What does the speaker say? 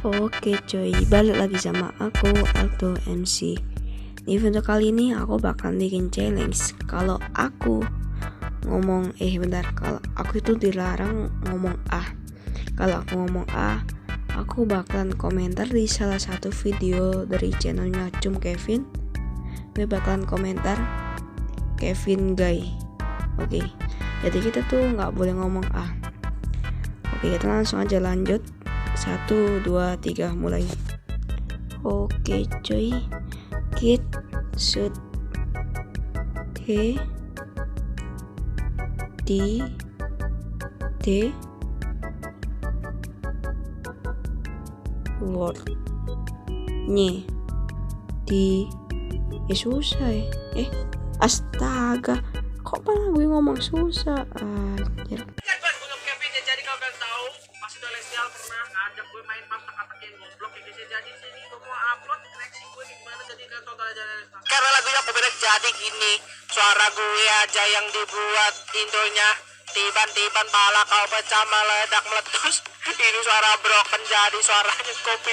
Oke cuy, balik lagi sama aku Alto MC. Di video kali ini aku bakal bikin challenge. Kalau aku ngomong kalau aku itu dilarang ngomong Kalau aku ngomong aku bakalan komentar di salah satu video dari channelnya Cum Kevin. Gue bakalan komentar Kevin Guy. Oke, jadi kita tuh nggak boleh ngomong Oke, kita langsung aja lanjut. 1, 2, 3 mulai. Oke cuy, kit shoot T D D word nye di susah astaga, kok malah gue ngomong susah anjir. Jadi kau kan tahu pas itu Lesial pernah ngajak gue main patak-patakin goblok ya guys. Jadi sini gue mau upload koneksi gue gimana, jadi kan total aja karena lagunya copyright. Jadi gini, suara gue aja yang dibuat intronya tiban-tiban pala kau pecah meledak meletus. Ini suara broken jadi suaranya copy.